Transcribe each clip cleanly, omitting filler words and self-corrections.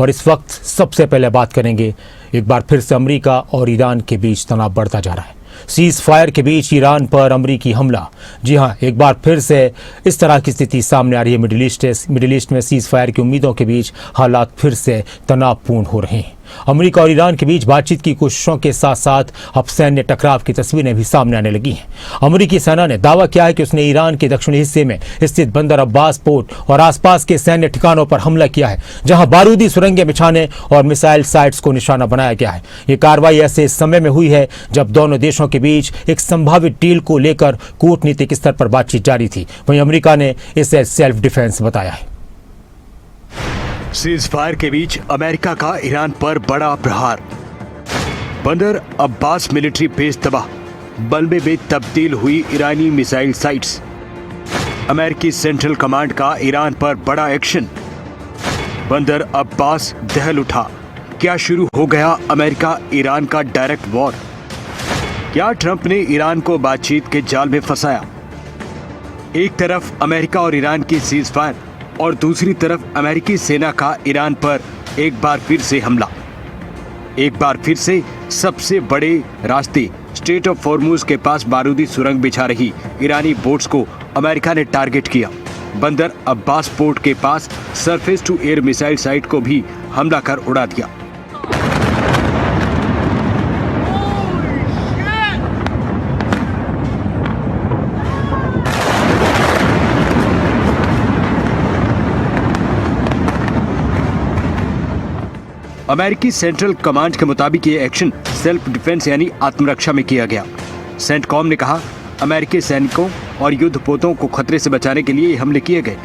और इस वक्त सबसे पहले बात करेंगे, एक बार फिर से अमेरिका और ईरान के बीच तनाव बढ़ता जा रहा है। सीज फायर के बीच ईरान पर अमेरिकी हमला। जी हां, एक बार फिर से इस तरह की स्थिति सामने आ रही है। मिडिल ईस्ट में सीज फायर की उम्मीदों के बीच हालात फिर से तनावपूर्ण हो रहे हैं। अमेरिका और ईरान के बीच बातचीत की कोशिशों के साथ साथ अब सैन्य टकराव की तस्वीरें भी सामने आने लगी हैं। अमेरिकी सेना ने दावा किया है कि उसने ईरान के दक्षिणी हिस्से में स्थित बंदर अब्बास पोर्ट और आसपास के सैन्य ठिकानों पर हमला किया है, जहां बारूदी सुरंगें बिछाने और मिसाइल साइट्स को निशाना बनाया गया है। ये कार्रवाई ऐसे समय में हुई है जब दोनों देशों के बीच एक संभावित डील को लेकर कूटनीतिक स्तर पर बातचीत जारी थी। वहीं अमेरिका ने इसे सेल्फ डिफेंस बताया है। सीज फायर के बीच अमेरिका का ईरान पर बड़ा प्रहार। बंदर अब्बास मिलिट्री बेस तबाह, मलबे में तब्दील हुई ईरानी मिसाइल साइट्स। अमेरिकी सेंट्रल कमांड का ईरान पर बड़ा एक्शन। बंदर अब्बास दहल उठा। क्या शुरू हो गया अमेरिका ईरान का डायरेक्ट वॉर? क्या ट्रंप ने ईरान को बातचीत के जाल में फंसाया? एक तरफ अमेरिका और ईरान की सीज फायर और दूसरी तरफ अमेरिकी सेना का ईरान पर एक बार फिर से हमला। एक बार फिर से सबसे बड़े रास्ते स्ट्रेट ऑफ हॉर्मुज के पास बारूदी सुरंग बिछा रही ईरानी बोट्स को अमेरिका ने टारगेट किया। बंदर अब्बास पोर्ट के पास surface to air missile site को भी हमला कर उड़ा दिया। अमेरिकी सेंट्रल कमांड के मुताबिक ये एक्शन सेल्फ डिफेंस यानी आत्मरक्षा में किया गया। सेंटकॉम ने कहा, अमेरिकी सैनिकों और युद्धपोतों को खतरे से बचाने के लिए ये हमले किए गए।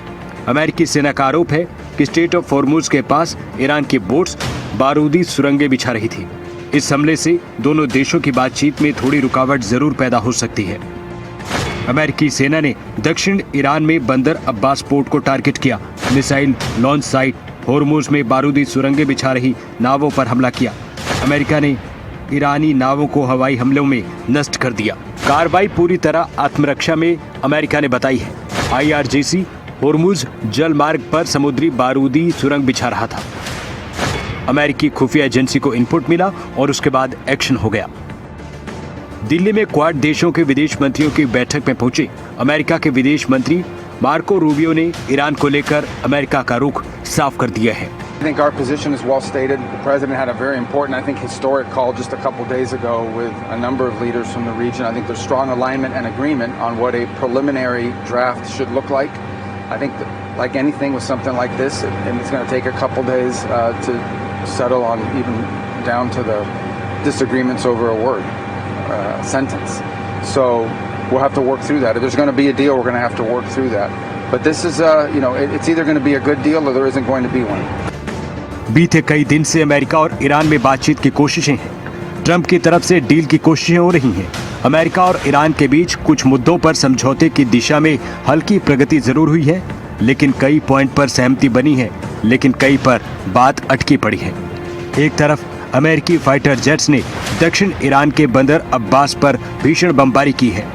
अमेरिकी सेना का आरोप है कि स्ट्रेट ऑफ हॉर्मुज के पास ईरान की बोट्स बारूदी सुरंगें बिछा रही थी। इस हमले से दोनों देशों की बातचीत में थोड़ी रुकावट जरूर पैदा हो सकती है। अमेरिकी सेना ने दक्षिण ईरान में बंदर अब्बास पोर्ट को टारगेट किया। मिसाइल लॉन्च साइट हॉर्मुज में बारूदी सुरंगें बिछा रही नावों पर हमला किया। अमेरिका ने ईरानी नावों को हवाई हमलों में नष्ट कर दिया। कार्रवाई पूरी तरह आत्मरक्षा में अमेरिका ने बताई है। IRGC हॉर्मुज जल मार्ग पर समुद्री बारूदी सुरंग बिछा रहा था। अमेरिकी खुफिया एजेंसी को इनपुट मिला और उसके बाद एक्शन हो गया। दिल्ली में क्वाड देशों के विदेश मंत्रियों की बैठक में पहुंचे अमेरिका के विदेश मंत्री मार्को रूबियो ने ईरान को लेकर अमेरिका का रुख साफ कर दिया है। I think our position is well stated. The president had a very important, I think, historic call just a couple days ago with a number of leaders from the region. I think there's strong alignment and agreement on what a preliminary draft should look like. I think that, like anything with something like this, and it's going to take a couple days to settle on even down to the disagreements over a word, sentence. So we'll have to work through that. If there's going to be a deal, we're going to have to work through that. But this is, it's either going to be a good deal or there isn't going to be one. बीते कई दिन से America और Iran में बातचीत की कोशिशें हैं। ट्रंप की तरफ से डील की कोशिशें हो रही हैं। अमेरिका और ईरान के बीच कुछ मुद्दों पर समझौते की दिशा में हल्की प्रगति जरूर हुई है, लेकिन कई पॉइंट पर सहमति बनी है, लेकिन कई पर बात अटकी पड़ी है। एक तरफ अमेरिकी फाइटर जेट्स ने दक्षिण ईरान के बंदर अब्बास पर भीषण बमबारी की है।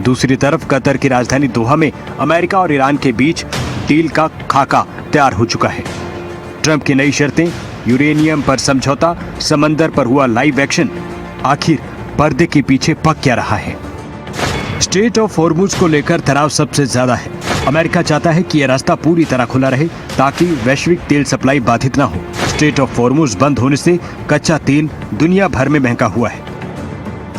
दूसरी तरफ कतर की राजधानी दोहा में अमेरिका और ईरान के बीच डील का खाका तैयार हो चुका है। ट्रंप की नई शर्तें, यूरेनियम पर समझौता, समंदर पर हुआ लाइव एक्शन, आखिर पर्दे के पीछे पक क्या रहा है? स्ट्रेट ऑफ हॉर्मुज को लेकर तनाव सबसे ज्यादा है। अमेरिका चाहता है कि यह रास्ता पूरी तरह खुला रहे ताकि वैश्विक तेल सप्लाई बाधित न हो। स्ट्रेट ऑफ हॉर्मुज बंद होने से कच्चा तेल दुनिया भर में महंगा हुआ है।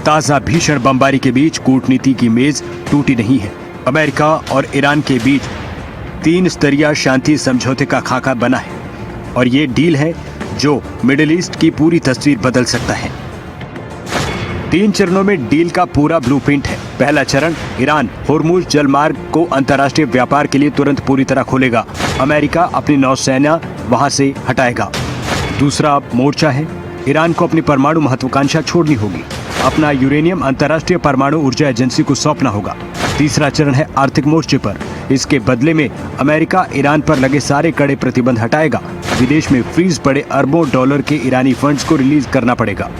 ताजा भीषण बमबारी के बीच कूटनीति की मेज टूटी नहीं है। अमेरिका और ईरान के बीच 3 स्तरीय शांति समझौते का खाका बना है और ये डील है जो मिडिल ईस्ट की पूरी तस्वीर बदल सकता है। 3 चरणों में डील का पूरा ब्लूप्रिंट है। पहला चरण, ईरान हॉर्मुज जलमार्ग को अंतर्राष्ट्रीय व्यापार के लिए तुरंत पूरी तरह खोलेगा। अमेरिका अपनी नौसेना वहां से हटाएगा। दूसरा मोर्चा है, ईरान को अपनी परमाणु महत्वाकांक्षा छोड़नी होगी। अपना यूरेनियम अंतर्राष्ट्रीय परमाणु ऊर्जा एजेंसी को सौंपना होगा। तीसरा चरण है आर्थिक मोर्चे पर। इसके बदले में अमेरिका ईरान पर लगे सारे कड़े प्रतिबंध हटाएगा। विदेश में फ्रीज पड़े अरबों डॉलर के ईरानी फंड्स को रिलीज करना पड़ेगा।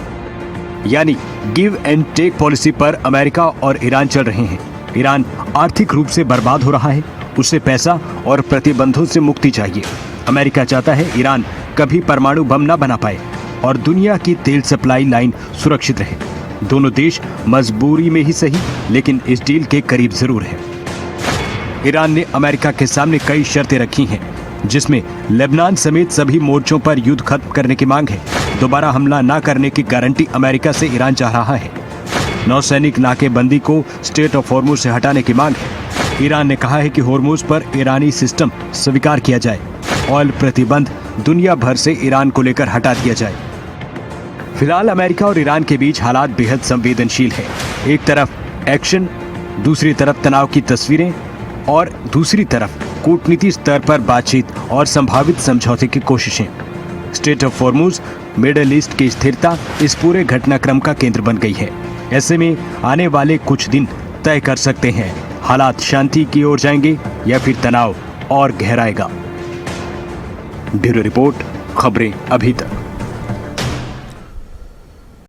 यानी गिव एंड टेक पॉलिसी पर अमेरिका और ईरान चल रहे हैं। ईरान आर्थिक रूप से बर्बाद हो रहा है, उसे पैसा और प्रतिबंधों से मुक्ति चाहिए। अमेरिका चाहता है ईरान कभी परमाणु बम न बना पाए और दुनिया की तेल सप्लाई लाइन सुरक्षित रहे। दोनों देश मजबूरी में ही सही, लेकिन इस डील के करीब जरूर है। ईरान ने अमेरिका के सामने कई शर्तें रखी हैं, जिसमें लेबनान समेत सभी मोर्चों पर युद्ध खत्म करने की मांग है। दोबारा हमला न करने की गारंटी अमेरिका से ईरान चाह रहा है। नौसैनिक नाकेबंदी को स्टेट ऑफ हॉर्मुज से हटाने की मांग है। ईरान ने कहा है कि हॉर्मुज पर ईरानी सिस्टम स्वीकार किया जाए। ऑयल प्रतिबंध दुनिया भर से ईरान को लेकर हटा दिया जाए। फिलहाल अमेरिका और ईरान के बीच हालात बेहद संवेदनशील है। एक तरफ एक्शन, दूसरी तरफ तनाव की तस्वीरें और दूसरी तरफ कूटनीति स्तर पर बातचीत और संभावित समझौते की कोशिशें। State of Hormuz, middle east की स्थिरता इस पूरे घटनाक्रम का केंद्र बन गई है। ऐसे में आने वाले कुछ दिन तय कर सकते हैं हालात शांति की ओर जाएंगे या फिर तनाव और गहराएगा। ब्यूरो रिपोर्ट, खबरें अभी तक।